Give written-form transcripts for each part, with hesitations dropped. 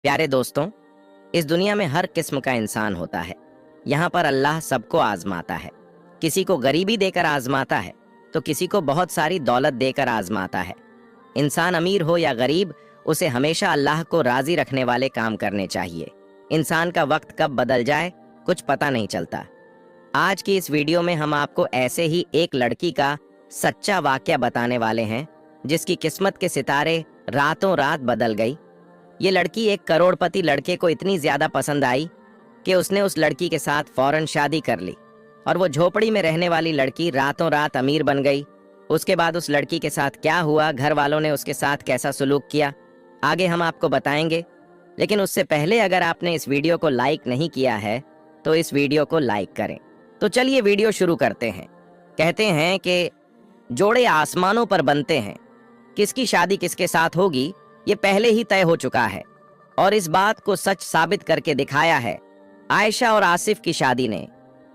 प्यारे दोस्तों, इस दुनिया में हर किस्म का इंसान होता है। यहाँ पर अल्लाह सबको आजमाता है। किसी को गरीबी देकर आजमाता है तो किसी को बहुत सारी दौलत देकर आजमाता है। इंसान अमीर हो या गरीब, उसे हमेशा अल्लाह को राजी रखने वाले काम करने चाहिए। इंसान का वक्त कब बदल जाए कुछ पता नहीं चलता। आज की इस वीडियो में हम आपको ऐसे ही एक लड़की का सच्चा वाकया बताने वाले हैं जिसकी किस्मत के सितारे रातों रात बदल गई। ये लड़की एक करोड़पति लड़के को इतनी ज्यादा पसंद आई कि उसने उस लड़की के साथ फौरन शादी कर ली और वो झोपड़ी में रहने वाली लड़की रातों रात अमीर बन गई। उसके बाद उस लड़की के साथ क्या हुआ, घर वालों ने उसके साथ कैसा सलूक किया, आगे हम आपको बताएंगे। लेकिन उससे पहले अगर आपने इस वीडियो को लाइक नहीं किया है तो इस वीडियो को लाइक करें। तो चलिए वीडियो शुरू करते हैं। कहते हैं कि जोड़े आसमानों पर बनते हैं, किसकी शादी किसके साथ होगी ये पहले ही तय हो चुका है और इस बात को सच साबित करके दिखाया है आयशा और आसिफ की शादी ने।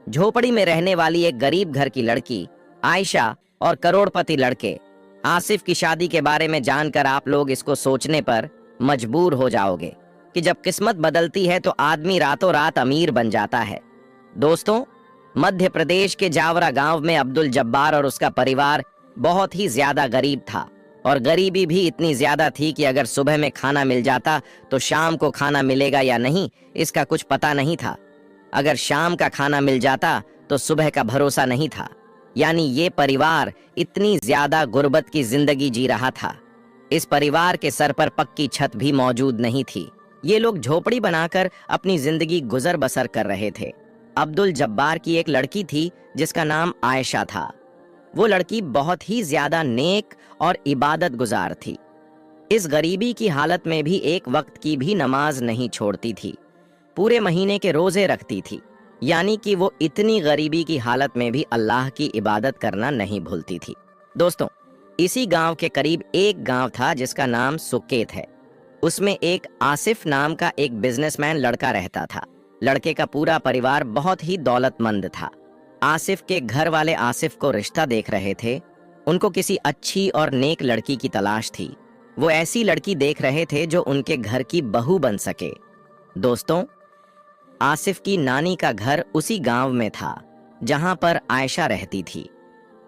झोपड़ी में रहने वाली एक गरीब घर की लड़की आयशा और करोड़पति लड़के आसिफ की शादी के बारे में जानकर आप लोग इसको सोचने पर मजबूर हो जाओगे कि जब किस्मत बदलती है तो आदमी रातों रात अमीर बन जाता है। दोस्तों, मध्य प्रदेश के जावरा गांव में अब्दुल जब्बार और उसका परिवार बहुत ही ज्यादा गरीब था और गरीबी भी इतनी ज्यादा थी कि अगर सुबह में खाना मिल जाता तो शाम को खाना मिलेगा या नहीं इसका कुछ पता नहीं था। अगर शाम का खाना मिल जाता तो सुबह का भरोसा नहीं था। यानी ये परिवार इतनी ज्यादा गुर्बत की जिंदगी जी रहा था। इस परिवार के सर पर पक्की छत भी मौजूद नहीं थी। ये लोग झोपड़ी बनाकर अपनी जिंदगी गुजर बसर कर रहे थे। अब्दुल जब्बार की एक लड़की थी जिसका नाम आयशा था। वो लड़की बहुत ही ज्यादा नेक और इबादत गुजार थी। इस गरीबी की हालत में भी एक वक्त की भी नमाज नहीं छोड़ती थी। पूरे महीने के रोजे रखती थी। यानी कि वो इतनी गरीबी की हालत में भी अल्लाह की इबादत करना नहीं भूलती थी। दोस्तों, इसी गांव के करीब एक गांव था जिसका नाम सुकेत है। उसमें एक आसिफ नाम का एक बिजनेसमैन लड़का रहता था। लड़के का पूरा परिवार बहुत ही दौलतमंद था। आसिफ के घर वाले आसिफ को रिश्ता देख रहे थे। उनको किसी अच्छी और नेक लड़की की तलाश थी। वो ऐसी लड़की देख रहे थे जो उनके घर की बहू बन सके। दोस्तों, आसिफ की नानी का घर उसी गांव में था जहां पर आयशा रहती थी।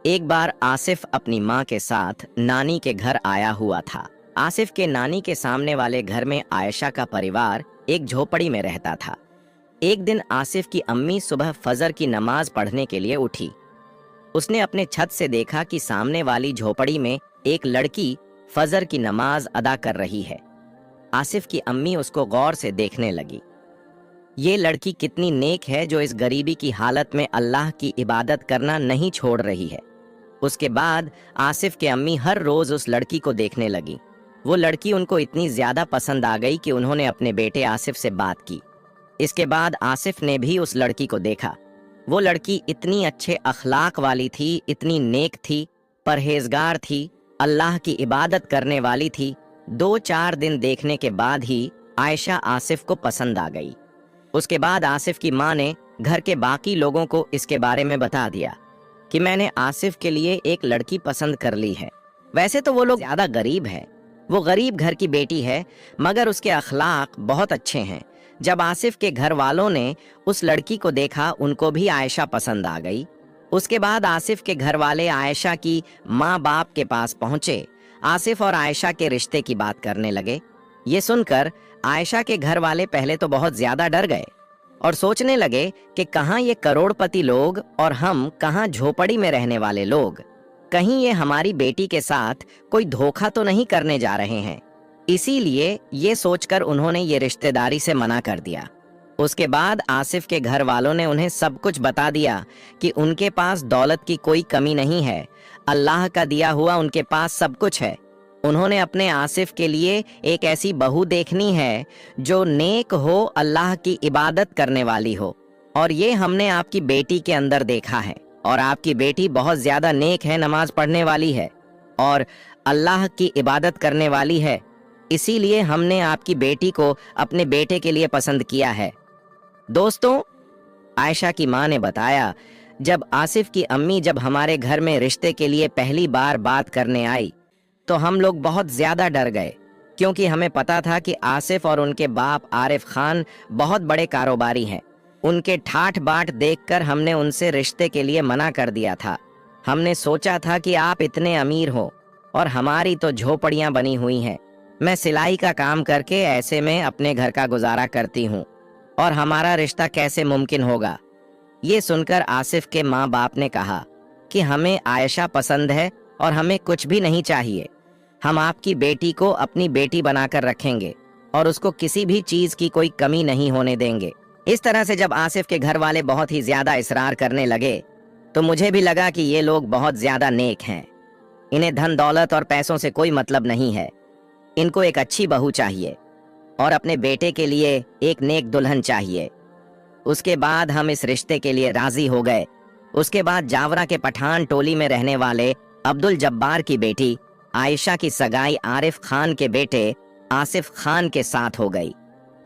एक बार आसिफ अपनी माँ के साथ नानी के घर आया हुआ था। आसिफ के नानी के सामने वाले घर में आयशा का परिवार एक झोपड़ी में रहता था। एक दिन आसिफ की अम्मी सुबह फजर की नमाज पढ़ने के लिए उठी। उसने अपने छत से देखा कि सामने वाली झोपड़ी में एक लड़की फजर की नमाज अदा कर रही है। आसिफ की अम्मी उसको गौर से देखने लगी। ये लड़की कितनी नेक है जो इस गरीबी की हालत में अल्लाह की इबादत करना नहीं छोड़ रही है। उसके बाद आसिफ के अम्मी हर रोज उस लड़की को देखने लगी। वो लड़की उनको इतनी ज्यादा पसंद आ गई कि उन्होंने अपने बेटे आसिफ से बात की। इसके बाद आसिफ ने भी उस लड़की को देखा। वो लड़की इतनी अच्छे अखलाक वाली थी, इतनी नेक थी, परहेजगार थी, अल्लाह की इबादत करने वाली थी। 2-4 दिन देखने के बाद ही आयशा आसिफ को पसंद आ गई। उसके बाद आसिफ की माँ ने घर के बाकी लोगों को इसके बारे में बता दिया कि मैंने आसिफ के लिए एक लड़की पसंद कर ली है। वैसे तो वो लोग ज्यादा गरीब है, वो गरीब घर की बेटी है, मगर उसके अखलाक बहुत अच्छे हैं। जब आसिफ के घर वालों ने उस लड़की को देखा, उनको भी आयशा पसंद आ गई। उसके बाद आसिफ के घर वाले आयशा की माँ बाप के पास पहुंचे। आसिफ और आयशा के रिश्ते की बात करने लगे। ये सुनकर आयशा के घर वाले पहले तो बहुत ज्यादा डर गए और सोचने लगे कि कहाँ ये करोड़पति लोग और हम कहाँ झोपड़ी में रहने वाले लोग, कहीं ये हमारी बेटी के साथ कोई धोखा तो नहीं करने जा रहे हैं। इसीलिए ये सोचकर उन्होंने ये रिश्तेदारी से मना कर दिया। उसके बाद आसिफ के घर वालों ने उन्हें सब कुछ बता दिया कि उनके पास दौलत की कोई कमी नहीं है, अल्लाह का दिया हुआ उनके पास सब कुछ है। उन्होंने अपने आसिफ के लिए एक ऐसी बहू देखनी है जो नेक हो, अल्लाह की इबादत करने वाली हो, और ये हमने आपकी बेटी के अंदर देखा है। और आपकी बेटी बहुत ज्यादा नेक है, नमाज पढ़ने वाली है और अल्लाह की इबादत करने वाली है। इसीलिए हमने आपकी बेटी को अपने बेटे के लिए पसंद किया है। दोस्तों, आयशा की माँ ने बताया, जब आसिफ की अम्मी जब हमारे घर में रिश्ते के लिए पहली बार बात करने आई तो हम लोग बहुत ज्यादा डर गए। क्योंकि हमें पता था कि आसिफ और उनके बाप आरिफ खान बहुत बड़े कारोबारी हैं। उनके ठाठ बाट देखकर हमने उनसे रिश्ते के लिए मना कर दिया था। हमने सोचा था कि आप इतने अमीर हो और हमारी तो झोपड़ियां बनी हुई हैं। मैं सिलाई का काम करके ऐसे में अपने घर का गुजारा करती हूँ और हमारा रिश्ता कैसे मुमकिन होगा। ये सुनकर आसिफ के माँ बाप ने कहा कि हमें आयशा पसंद है और हमें कुछ भी नहीं चाहिए। हम आपकी बेटी को अपनी बेटी बनाकर रखेंगे और उसको किसी भी चीज की कोई कमी नहीं होने देंगे। इस तरह से जब आसिफ के घर वाले बहुत ही ज्यादा इसरार करने लगे तो मुझे भी लगा कि ये लोग बहुत ज्यादा नेक हैं। इन्हें धन दौलत और पैसों से कोई मतलब नहीं है। इनको एक अच्छी बहू चाहिए और अपने बेटे के लिए एक नेक दुल्हन चाहिए। उसके बाद हम इस रिश्ते के लिए राजी हो गए। उसके बाद जावरा के पठान टोली में रहने वाले अब्दुल जब्बार की बेटी आयशा की सगाई आरिफ खान के बेटे आसिफ खान के साथ हो गई।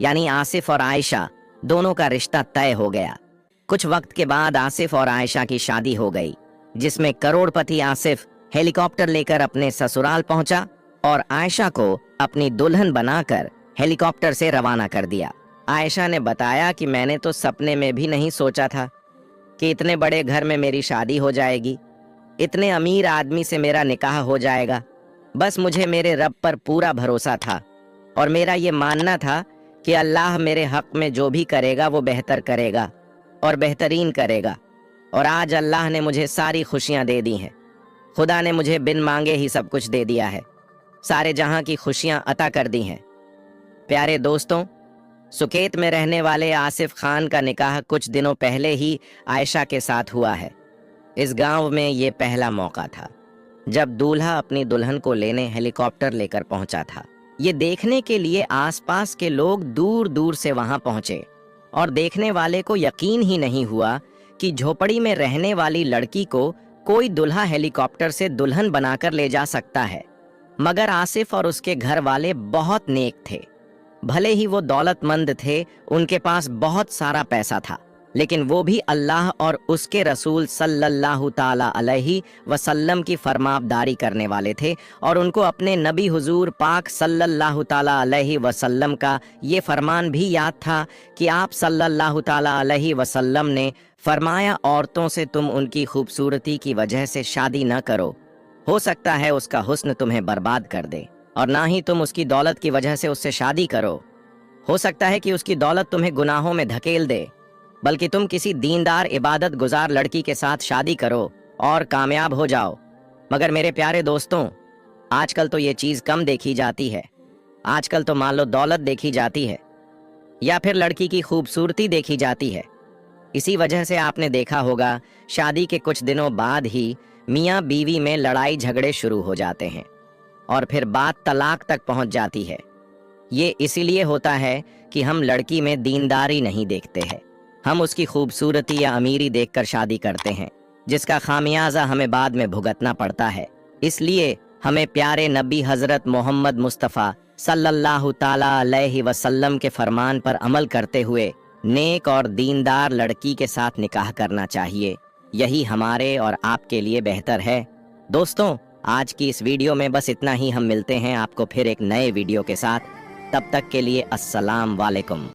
यानी आसिफ और आयशा दोनों का रिश्ता तय हो गया। कुछ वक्त के बाद आसिफ और आयशा की शादी हो गई, जिसमें करोड़पति आसिफ हेलीकॉप्टर लेकर अपने ससुराल पहुंचा और आयशा को अपनी दुल्हन बनाकर हेलीकॉप्टर से रवाना कर दिया। आयशा ने बताया कि मैंने तो सपने में भी नहीं सोचा था कि इतने बड़े घर में मेरी शादी हो जाएगी, इतने अमीर आदमी से मेरा निकाह हो जाएगा। बस मुझे मेरे रब पर पूरा भरोसा था और मेरा ये मानना था कि अल्लाह मेरे हक में जो भी करेगा वो बेहतर करेगा और बेहतरीन करेगा। और आज अल्लाह ने मुझे सारी खुशियां दे दी हैं। खुदा ने मुझे बिन मांगे ही सब कुछ दे दिया है, सारे जहां की खुशियां अता कर दी हैं। प्यारे दोस्तों, सुकेत में रहने वाले आसिफ खान का निकाह कुछ दिनों पहले ही आयशा के साथ हुआ है। इस गांव में ये पहला मौका था जब दूल्हा अपनी दुल्हन को लेने हेलीकॉप्टर लेकर पहुंचा था। ये देखने के लिए आसपास के लोग दूर दूर से वहां पहुंचे और देखने वाले को यकीन ही नहीं हुआ कि झोपड़ी में रहने वाली लड़की को कोई दुल्हा हेलीकॉप्टर से दुल्हन बनाकर ले जा सकता है। मगर आसिफ और उसके घर वाले बहुत नेक थे। भले ही वो दौलतमंद थे, उनके पास बहुत सारा पैसा था, लेकिन वो भी अल्लाह और उसके रसूल सल्लल्लाहु ताला अलैहि वसल्लम की फरमाबरदारी करने वाले थे और उनको अपने नबी हुजूर पाक सल्लल्लाहु ताला अलैहि वसल्लम का ये फरमान भी याद था कि आप सल्लल्लाहु ताला अलैहि वसल्लम ने फरमाया, औरतों से तुम उनकी खूबसूरती की वजह से शादी न करो, हो सकता है उसका हुस्न तुम्हें बर्बाद कर दे, और ना ही तुम उसकी दौलत की वजह से उससे शादी करो, हो सकता है कि उसकी दौलत तुम्हें गुनाहों में धकेल दे, बल्कि तुम किसी दीनदार इबादत गुजार लड़की के साथ शादी करो और कामयाब हो जाओ। मगर मेरे प्यारे दोस्तों, आजकल तो ये चीज़ कम देखी जाती है। आजकल तो मान लो दौलत देखी जाती है या फिर लड़की की खूबसूरती देखी जाती है। इसी वजह से आपने देखा होगा शादी के कुछ दिनों बाद ही मियाँ बीवी में लड़ाई झगड़े शुरू हो जाते हैं और फिर बात तलाक तक पहुंच जाती है। ये इसीलिए होता है कि हम लड़की में दीनदारी नहीं देखते हैं। हम उसकी खूबसूरती या अमीरी देखकर शादी करते हैं, जिसका खामियाजा हमें बाद में भुगतना पड़ता है। इसलिए हमें प्यारे नबी हजरत मोहम्मद मुस्तफ़ा सल्लल्लाहु ताला अलैहि वसल्लम के फरमान पर अमल करते हुए नेक और दीनदार लड़की के साथ निकाह करना चाहिए। यही हमारे और आपके लिए बेहतर है। दोस्तों, आज की इस वीडियो में बस इतना ही। हम मिलते हैं आपको फिर एक नए वीडियो के साथ। तब तक के लिए अस्सलाम वालेकुम।